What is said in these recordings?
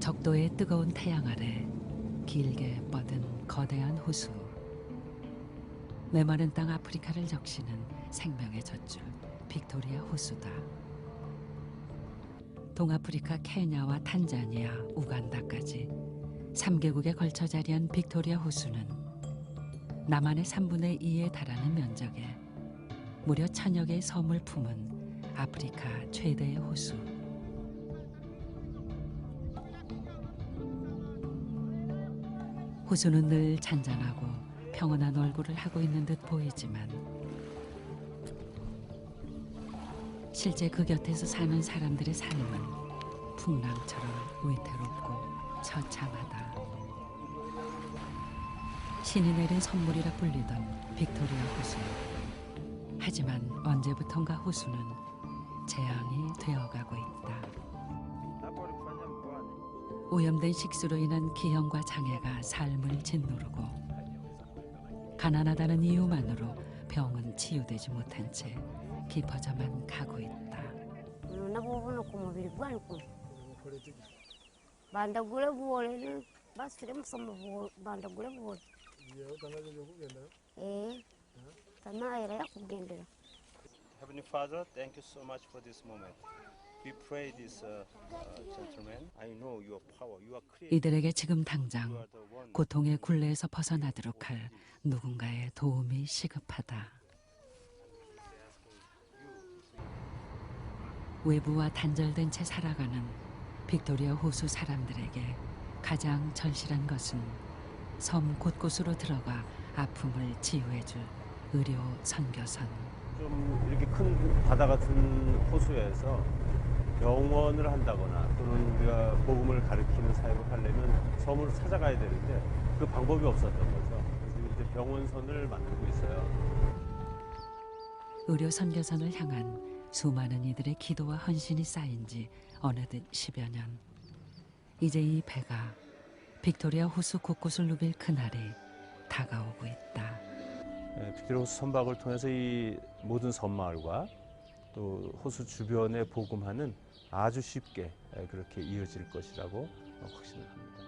적도의 뜨거운 태양 아래 길게 뻗은 거대한 호수. 메마른 땅 아프리카를 적시는 생명의 젖줄 빅토리아 호수다. 동아프리카 케냐와 탄자니아, 우간다까지 3개국에 걸쳐 자리한 빅토리아 호수는 남한의 3분의 2에 달하는 면적에 무려 1000여 개의 섬을 품은 아프리카 최대의 호수. 호수는 늘 잔잔하고 평온한 얼굴을 하고 있는 듯 보이지만 실제 그 곁에서 사는 사람들의 삶은 풍랑처럼 위태롭고 처참하다. 신이 내린 선물이라 불리던 빅토리아 호수. 하지만 언제부턴가 호수는 재앙이 되어가고 있다. 오염된 식수로 인한 기형과 장애가 삶을 짓누르고 가난하다는 이유만으로 병은 치유되지 못한 채 깊어져만 가고 있다. Heavenly Father, thank you so much for this moment. We pray this gentleman. I know your power. You are creator. 이들에게 지금 당장 고통의 굴레에서 벗어나도록 할 누군가의 도움이 시급하다. 외부와 단절된 채 살아가는 빅토리아 호수 사람들에게 가장 절실한 것은 섬 곳곳으로 들어가 아픔을 치유해줄 의료 선교선. 좀 이렇게 큰 바다 같은 호수에서 병원을 한다거나 또는 우리가 복음을 가르치는 사역을 하려면 섬을 찾아가야 되는데 그 방법이 없었던 거죠. 그래서 이제 병원선을 만들고 있어요. 의료 선교선을 향한 수많은 이들의 기도와 헌신이 쌓인 지 어느덧 10여 년. 이제 이 배가 빅토리아 호수 곳곳을 누빌 그날이 다가오고 있다. 빅토리아 호수 선박을 통해서 이 모든 섬마을과 또 호수 주변에 복음하는 아주 쉽게 그렇게 이어질 것이라고 확신을 합니다.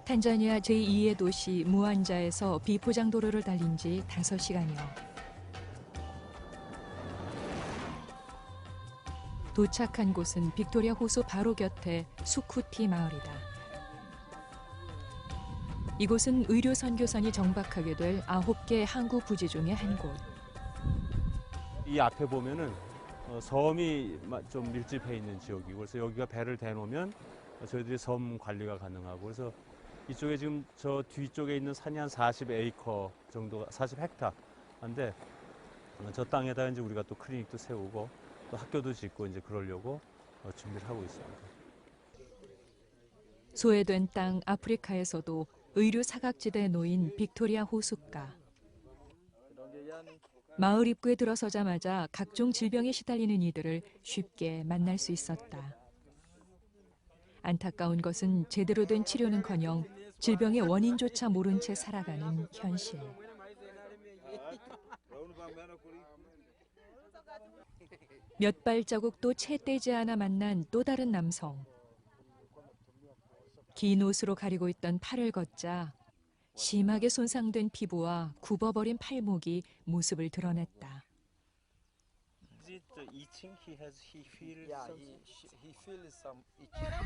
탄자니아 제2의 도시 무안자에서 비포장 도로를 달린 지 5시간여. 도착한 곳은 빅토리아 호수 바로 곁에 수쿠티 마을이다. 이곳은 의료 선교선이 정박하게 될 9개 항구 부지 중의 한 곳. 이 앞에 보면은 섬이 좀 밀집해 있는 지역이고 그래서 여기가 배를 대놓으면 저희들이 섬 관리가 가능하고 그래서 이쪽에 지금 저 뒤쪽에 있는 산이 한 40에이커 정도, 40헥타인데 저 땅에다가 이제 우리가 또 클리닉도 세우고 또 학교도 짓고 이제 그러려고 준비를 하고 있습니다. 소외된 땅 아프리카에서도 의료 사각지대에 놓인 빅토리아 호숫가. 마을 입구에 들어서자마자 각종 질병에 시달리는 이들을 쉽게 만날 수 있었다. 안타까운 것은 제대로 된 치료는커녕 질병의 원인조차 모른 채 살아가는 현실. 몇 발자국도 채 떼지 않아 만난 또 다른 남성. 긴 옷으로 가리고 있던 팔을 걷자 심하게 손상된 피부와 굽어버린 팔목이 모습을 드러냈다.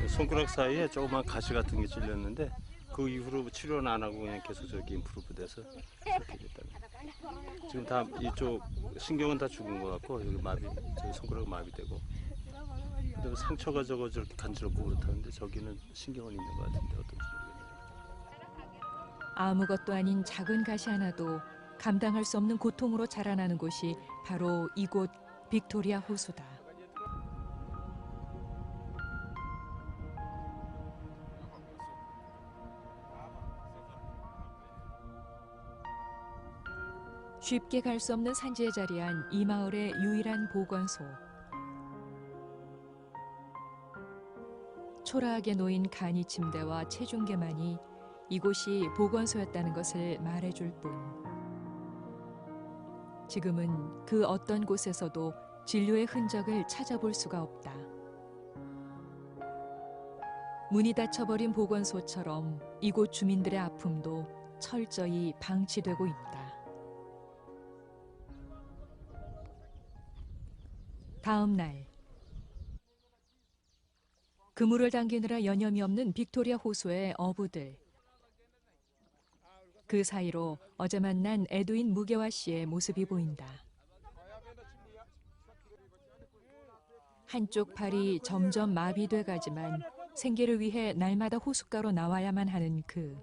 손가락 사이에 조그만 가시 같은 게 찔렸는데 그 이후로 치료는 안 하고 그냥 계속 저기 임프루브 돼서 그렇게 됐다. 지금 다 이쪽 신경은 다 죽은 것 같고 여기 마비, 저 손가락 마비되고. 근데 상처가 저렇게 간지럽고 그렇다는데 저기는 신경은 있는 것 같은데 어떤지 모르겠네요. 아무것도 아닌 작은 가시 하나도 감당할 수 없는 고통으로 자라나는 곳이 바로 이곳 빅토리아 호수다. 쉽게 갈 수 없는 산지에 자리한 이 마을의 유일한 보건소. 초라하게 놓인 간이 침대와 체중계만이 이곳이 보건소였다는 것을 말해줄 뿐. 지금은 그 어떤 곳에서도 진료의 흔적을 찾아볼 수가 없다. 문이 닫혀버린 보건소처럼 이곳 주민들의 아픔도 철저히 방치되고 있다. 다음 날, 그물을 당기느라 여념이 없는 빅토리아 호수의 어부들. 그 사이로 어제 만난 에드윈 무게와 씨의 모습이 보인다. 한쪽 팔이 점점 마비돼 가지만 생계를 위해 날마다 호숫가로 나와야만 하는 그.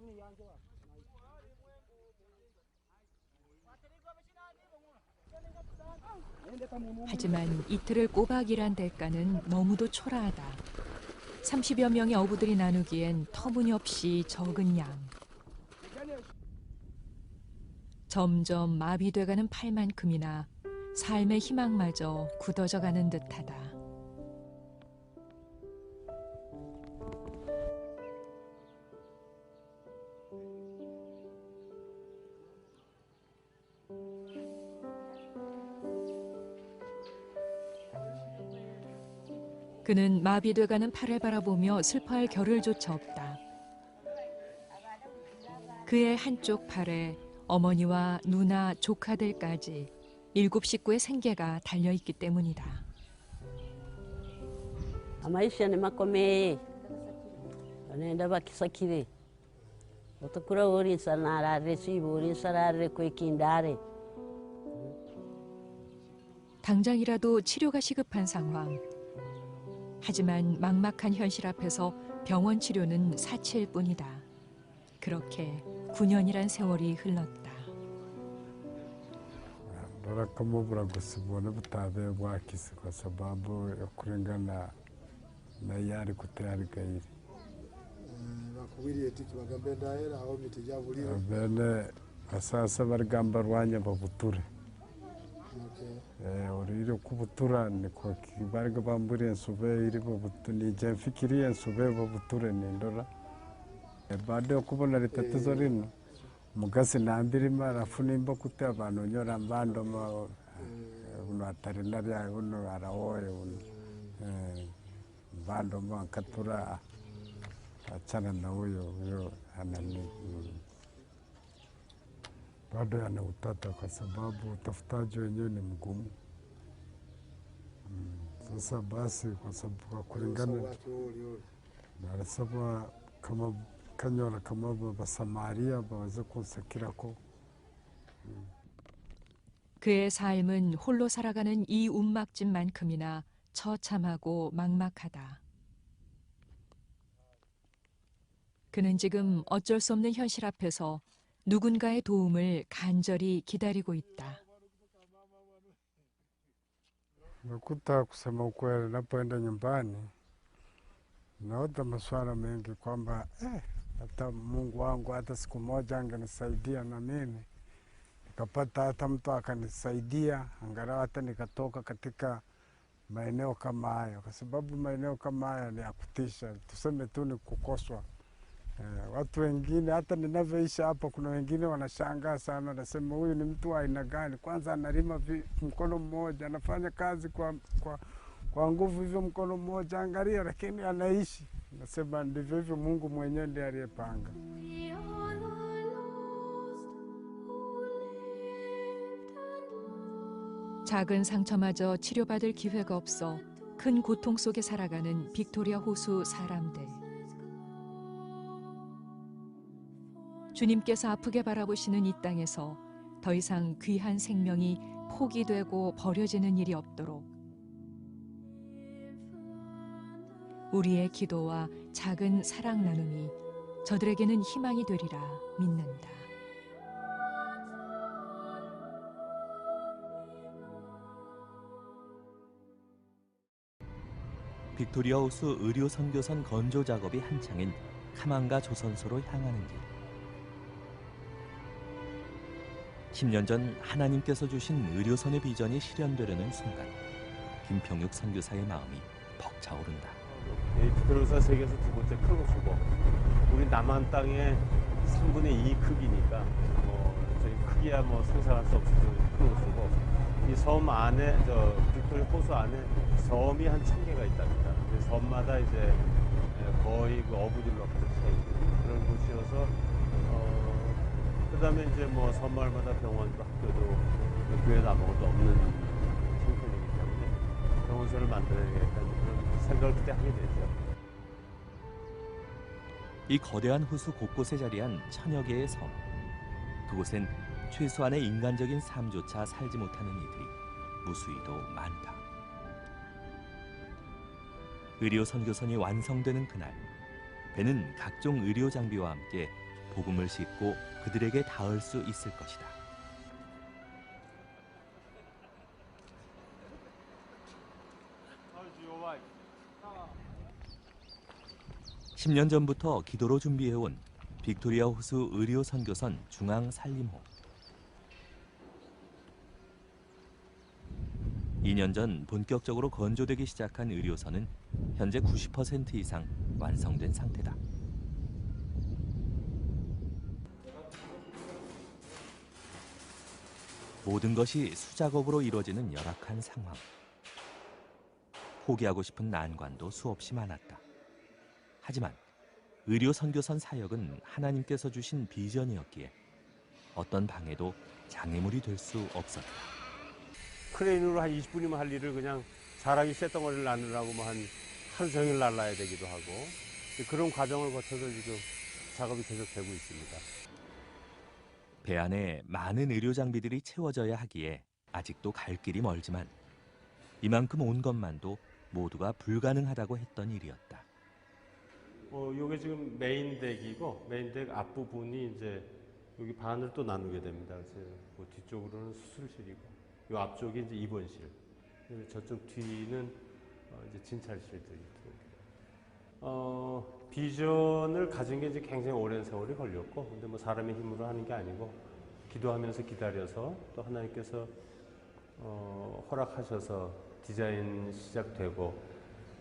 하지만 이틀을 꼬박 일한 대가는 너무도 초라하다. 30여 명의 어부들이 나누기엔 터무니없이 적은 양. 점점 마비돼가는 팔만큼이나 삶의 희망마저 굳어져가는 듯하다. 그는 마비돼가는 팔을 바라보며 슬퍼할 겨를조차 없다. 그의 한쪽 팔에 어머니와 누나, 조카들까지 7 식구의 생계가 달려있기 때문이다. Maisha ni makome anaenda bakisakire otakura ori sanarare sibo ori sarare koikindare. 당장이라도 치료가 시급한 상황. 하지만 막막한 현실 앞에서 병원 치료는 사치일 뿐이다. 그렇게 9년이란 세월이 흘렀다. Bora kama buragusibona butabe bwakisi kwa sababu ya kulingana na yari kutayari kairi. Bakubiriye tiki bagambe ndaera aho mitijabulira. Bene asasa barigamba rwanya babuture. Okay. Oriro kubutura ni kwa kibariga bamburi ensube iri babuture ni jemfikiri ensube babuture ni ndora. Bado kubona litatizo rino. Mugasi nambirima rafunimba kute abantu nyora mbando ma uno atari nabya uno arawoye uno mbando ma katura achana na huyo anani bado ana utata kwa sababu utafutaji wenyewe ni mgumu. Sasa basi kwa sababu kwa kulingana na sababu kama kanyora kama basamaria baweze kunsakirako. 그의 삶은 홀로 살아가는 이 움막집만큼이나 처참하고 막막하다. 그는 지금 어쩔 수 없는 현실 앞에서 누군가의 도움을 간절히 기다리고 있다. Nakuta kusema ukweli, napoenda nyumbani naota maswala mengi kwamba hata Mungu wangu hata siku moja angenisaidia na mimi nikapata hata mtu akanisaidia angalau hata nikatoka katika maeneo kama hayo, kwa sababu maeneo kama haya ni ya kutisha. Tuseme tu ni kukoswa. Watu wengine hata ninavyoishi hapa, kuna wengine wanashangaa sana, nasema huyu ni mtu wa aina gani? Kwanza analima mkono mmoja, anafanya kazi kwa nguvu hivyo mkono mmoja, angalia, lakini anaishi. Nasema ndivyo hivyo Mungu mwenyewe ndiye aliyepanga. 작은 상처마저 치료받을 기회가 없어 큰 고통 속에 살아가는 빅토리아 호수 사람들. 주님께서 아프게 바라보시는 이 땅에서 더 이상 귀한 생명이 포기되고 버려지는 일이 없도록 우리의 기도와 작은 사랑 나눔이 저들에게는 희망이 되리라 믿는다. 빅토리아 호수 의료 선교선 건조 작업이 한창인 카만가 조선소로 향하는 길. 10년 전 하나님께서 주신 의료선의 비전이 실현되려는 순간 김평육 선교사의 마음이 벅차오른다. 빅토리아 세계에서 두 번째 큰 호수고 우리 남한 땅의 3분의 2 크기니까 저희 크기야 뭐 상상할 수 없을 큰 호수고 이 섬 안에 빅토리아 호수 안에 섬이 한 1000개가 있답니다. 그 섬마다 이제 거의 그 어부들로 가득 차 있는 그런 곳이어서 그다음에 이제 뭐 섬마을마다 병원도 학교도 교회도 아무것도 없는 형편이기 때문에 병원소를 만들어야겠다는 그런 생각을 그때 하게 되죠. 이 거대한 호수 곳곳에 자리한 천여 개의 섬. 그곳엔 최소한의 인간적인 삶조차 살지 못하는 이들이 무수히도 많다. 의료 선교선이 완성되는 그날, 배는 각종 의료 장비와 함께 복음을 싣고 그들에게 닿을 수 있을 것이다. 십 년 전부터 기도로 준비해온 빅토리아 호수 의료 선교선 중앙 산림호. 2년 전 본격적으로 건조되기 시작한 의료선은 현재 90% 이상 완성된 상태다. 모든 것이 수작업으로 이루어지는 열악한 상황. 포기하고 싶은 난관도 수없이 많았다. 하지만 의료 선교선 사역은 하나님께서 주신 비전이었기에 어떤 방해도 장애물이 될 수 없었다. 크레인으로 한 20분이면 할 일을 그냥 자락이 쇳덩어리를 나누라고 뭐 한 하루 종일 날라야 되기도 하고 그런 과정을 거쳐서 지금 작업이 계속되고 있습니다. 배 안에 많은 의료 장비들이 채워져야 하기에 아직도 갈 길이 멀지만 이만큼 온 것만도 모두가 불가능하다고 했던 일이었다. 요게 지금 메인덱이고 메인덱 앞부분이 이제 여기 반을 또 나누게 됩니다. 그래서 그 뒤쪽으로는 수술실이고 요 앞쪽이 이제 입원실. 저쪽 뒤는 이제 진찰실들이 들어오고. 비전을 가진 게 이제 굉장히 오랜 세월이 걸렸고, 근데 뭐 사람의 힘으로 하는 게 아니고 기도하면서 기다려서 또 하나님께서 허락하셔서 디자인 시작되고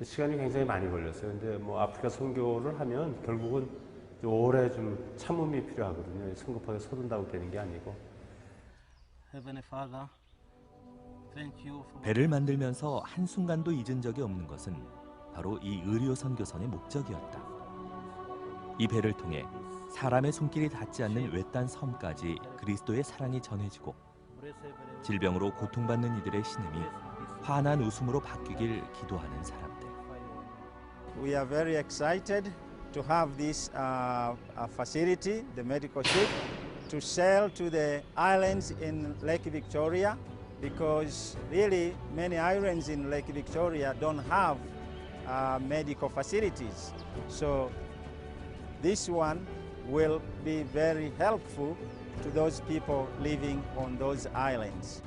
시간이 굉장히 많이 걸렸어요. 근데 뭐 아프리카 선교를 하면 결국은 오래 좀 참음이 필요하거든요. 성급하게 서둔다고 되는 게 아니고. 배를 만들면서 한순간도 잊은 적이 없는 것은 바로 이 의료 선교선의 목적이었다. 이 배를 통해 사람의 손길이 닿지 않는 외딴 섬까지 그리스도의 사랑이 전해지고 질병으로 고통받는 이들의 신음이 환한 웃음으로 바뀌길 기도하는 사람들. We are very excited to have this facility, the medical ship, to sail to the islands in Lake Victoria, because really many islands in Lake Victoria don't have medical facilities. So this one will be very helpful to those people living on those islands.